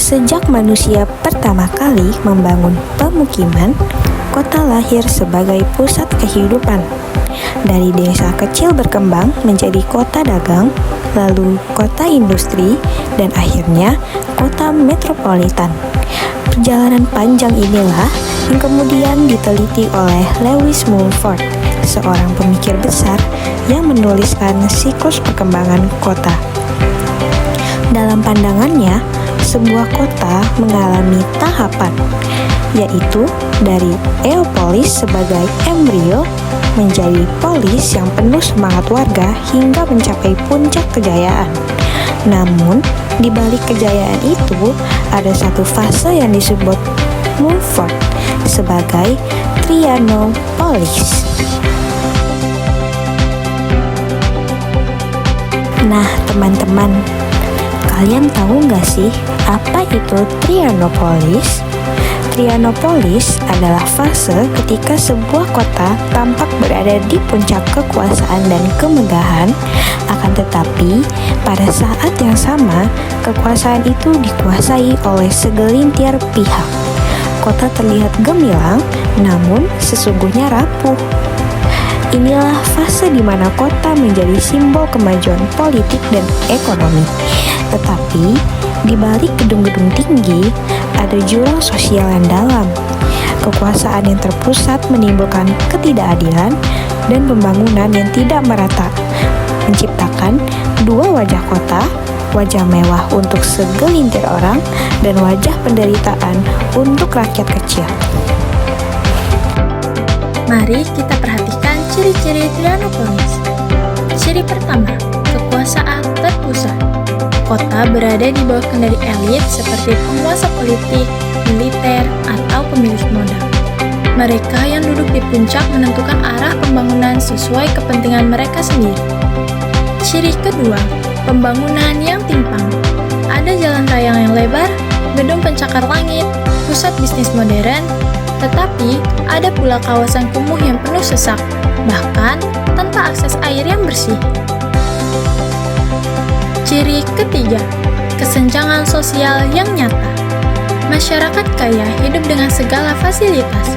Sejak manusia pertama kali membangun pemukiman, kota lahir sebagai pusat kehidupan. Dari desa kecil berkembang menjadi kota dagang, lalu kota industri, dan akhirnya kota metropolitan. Perjalanan panjang inilah yang kemudian diteliti oleh Lewis Mumford, seorang pemikir besar yang menuliskan siklus perkembangan kota. Dalam pandangannya, sebuah kota mengalami tahapan, yaitu dari eopolis sebagai embrio menjadi polis yang penuh semangat warga hingga mencapai puncak kejayaan. Namun, di balik kejayaan itu, ada satu fase yang disebut Mumford sebagai Trianopolis. Nah, teman-teman, kalian tahu nggak sih apa itu Trianopolis? Trianopolis adalah fase ketika sebuah kota tampak berada di puncak kekuasaan dan kemegahan, akan tetapi pada saat yang sama kekuasaan itu dikuasai oleh segelintir pihak. Kota terlihat gemilang, namun sesungguhnya rapuh. Inilah fase di mana kota menjadi simbol kemajuan politik dan ekonomi. Tetapi, di balik gedung-gedung tinggi, ada jurang sosial yang dalam. Kekuasaan yang terpusat menimbulkan ketidakadilan dan pembangunan yang tidak merata, menciptakan dua wajah kota, wajah mewah untuk segelintir orang, dan wajah penderitaan untuk rakyat kecil. Mari kita perhatikan ciri-ciri Trianopolis. Ciri pertama, kekuasaan terpusat. Kota berada di bawah kendali elit seperti penguasa politik, militer, atau pemilik modal. Mereka yang duduk di puncak menentukan arah pembangunan sesuai kepentingan mereka sendiri. Ciri kedua, pembangunan yang timpang. Ada jalan raya yang lebar, gedung pencakar langit, pusat bisnis modern, tetapi ada pula kawasan kumuh yang penuh sesak, bahkan tanpa akses air yang bersih. Ciri ketiga, kesenjangan sosial yang nyata. Masyarakat kaya hidup dengan segala fasilitas,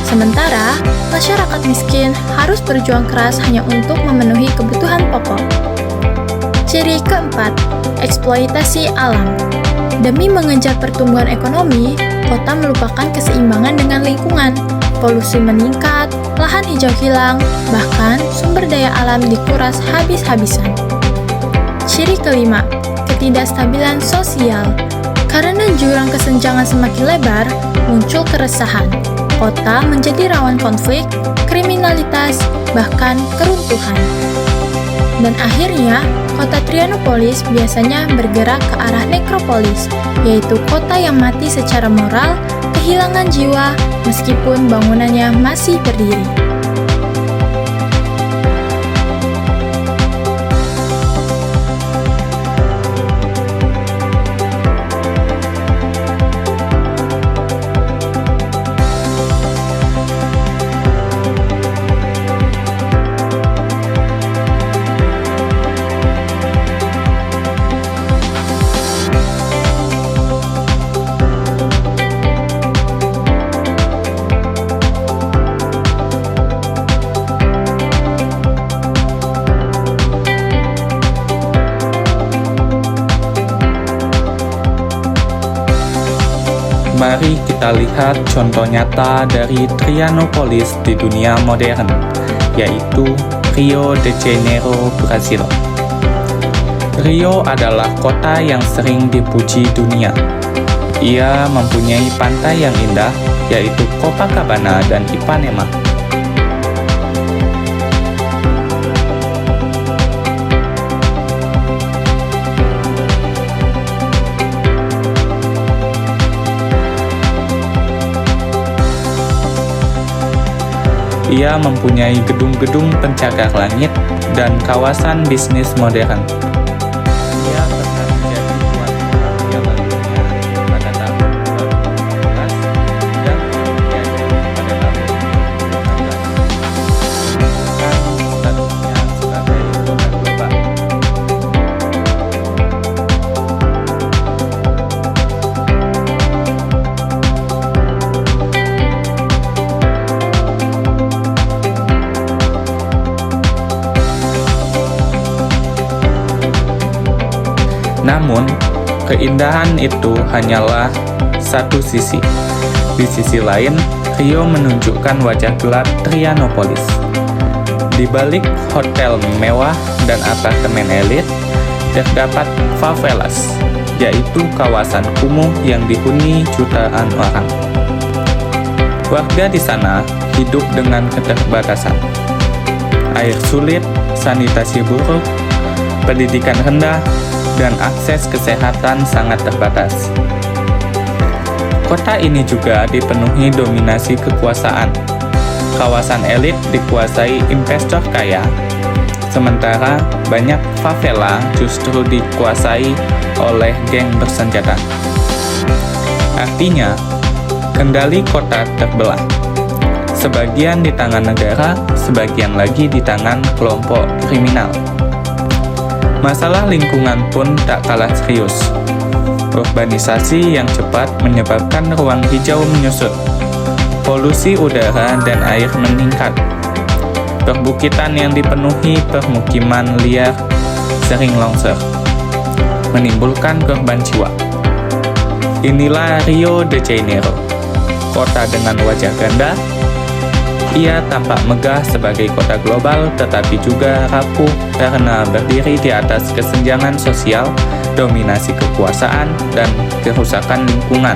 sementara masyarakat miskin harus berjuang keras hanya untuk memenuhi kebutuhan pokok. Ciri keempat, eksploitasi alam. Demi mengejar pertumbuhan ekonomi, kota melupakan keseimbangan dengan lingkungan. Polusi meningkat, lahan hijau hilang, bahkan sumber daya alam dikuras habis-habisan. Ciri kelima, ketidakstabilan sosial. Karena jurang kesenjangan semakin lebar, muncul keresahan. Kota menjadi rawan konflik, kriminalitas, bahkan keruntuhan. Dan akhirnya, kota Trianopolis biasanya bergerak ke arah nekropolis, yaitu kota yang mati secara moral, kehilangan jiwa, meskipun bangunannya masih berdiri. Mari kita lihat contoh nyata dari Trianopolis di dunia modern, yaitu Rio de Janeiro, Brasil. Rio adalah kota yang sering dipuji dunia. Ia mempunyai pantai yang indah, yaitu Copacabana dan Ipanema. Ia mempunyai gedung-gedung pencakar langit dan kawasan bisnis modern. Ia pernah menjadi tuan rumah Piala Dunia pada tahun 2014 dan Olimpiade pada tahun 2016. Sekarang statusnya sebagai kota global. Namun, keindahan itu hanyalah satu sisi. Di sisi lain, Rio menunjukkan wajah gelap Trianopolis. Di balik hotel mewah dan apartemen elit, terdapat favelas, yaitu kawasan kumuh yang dihuni jutaan orang. Warga di sana hidup dengan keterbatasan. Air sulit, sanitasi buruk, pendidikan rendah, dan akses kesehatan sangat terbatas. Kota ini juga dipenuhi dominasi kekuasaan. Kawasan elit dikuasai investor kaya, sementara banyak favela justru dikuasai oleh geng bersenjata. Artinya, kendali kota terbelah. Sebagian di tangan negara, sebagian lagi di tangan kelompok kriminal. Masalah lingkungan pun tak kalah serius. Urbanisasi yang cepat menyebabkan ruang hijau menyusut. Polusi udara dan air meningkat. Perbukitan yang dipenuhi permukiman liar sering longsor, menimbulkan korban jiwa. Inilah Rio de Janeiro, kota dengan wajah ganda. Ia tampak megah sebagai kota global, tetapi juga rapuh karena berdiri di atas kesenjangan sosial, dominasi kekuasaan, dan kerusakan lingkungan.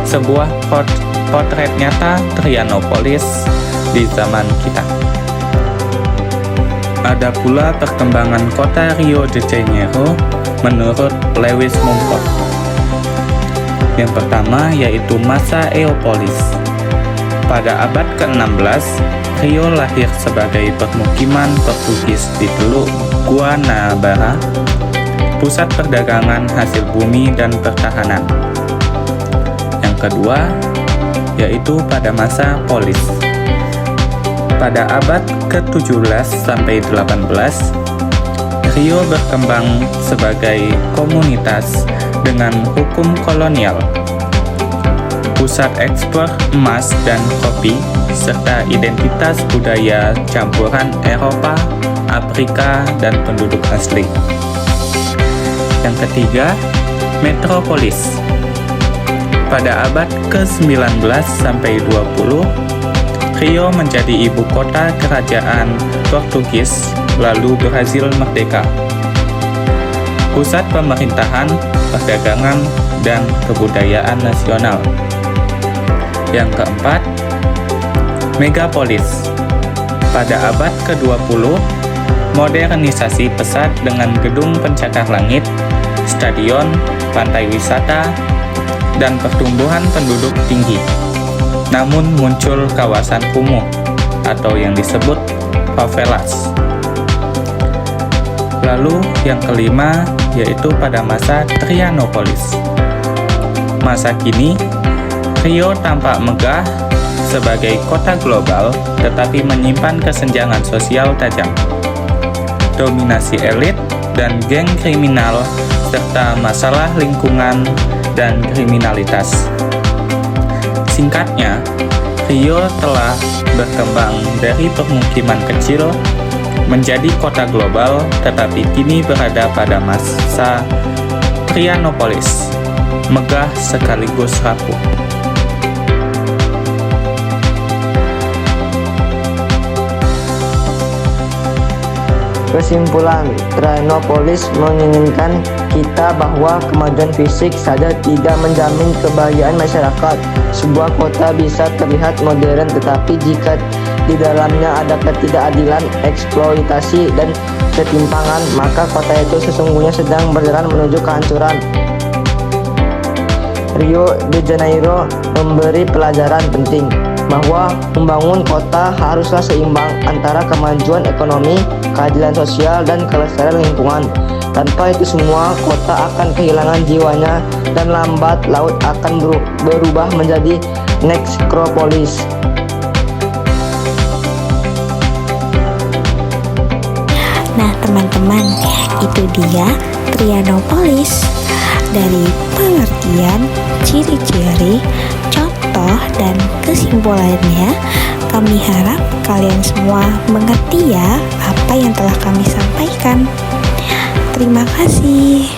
Sebuah potret nyata Trianopolis di zaman kita. Ada pula perkembangan kota Rio de Janeiro menurut Lewis Mumford. Yang pertama yaitu masa Eopolis. Pada abad ke-16, Rio lahir sebagai permukiman Portugis di Teluk Guanabara, pusat perdagangan hasil bumi dan pertahanan. Yang kedua, yaitu pada masa Polis. Pada abad ke-17 sampai 18, Rio berkembang sebagai komunitas dengan hukum kolonial, pusat ekspor emas dan kopi, serta identitas budaya campuran Eropa, Afrika, dan penduduk asli. Yang ketiga, metropolis. Pada abad ke-19 sampai 20, Rio menjadi ibu kota kerajaan Portugis, lalu berhasil merdeka. Pusat pemerintahan, perdagangan, dan kebudayaan nasional. Yang keempat, megapolis. Pada abad ke-20, modernisasi pesat dengan gedung pencakar langit, stadion, pantai wisata, dan pertumbuhan penduduk tinggi. Namun muncul kawasan kumuh atau yang disebut favelas. Lalu yang kelima yaitu pada masa Trianopolis. Masa kini, Rio tampak megah sebagai kota global tetapi menyimpan kesenjangan sosial tajam, dominasi elit dan geng kriminal, serta masalah lingkungan dan kriminalitas. Singkatnya, Rio telah berkembang dari permukiman kecil menjadi kota global tetapi kini berada pada masa Trianopolis, megah sekaligus rapuh. Kesimpulan, Trianopolis menginginkan kita bahwa kemajuan fisik saja tidak menjamin kebahagiaan masyarakat. Sebuah kota bisa terlihat modern, tetapi jika di dalamnya ada ketidakadilan, eksploitasi, dan ketimpangan, maka kota itu sesungguhnya sedang berjalan menuju kehancuran. Rio de Janeiro memberi pelajaran penting bahwa membangun kota haruslah seimbang antara kemajuan ekonomi, keadilan sosial, dan kelestarian lingkungan. Tanpa itu semua, kota akan kehilangan jiwanya dan lambat laut akan berubah menjadi nekropolis. Nah teman-teman, itu dia Trianopolis. Dari pengertian, ciri-ciri, contoh, dan kesimpulannya, kami harap kalian semua mengerti ya apa yang telah kami sampaikan. Terima kasih.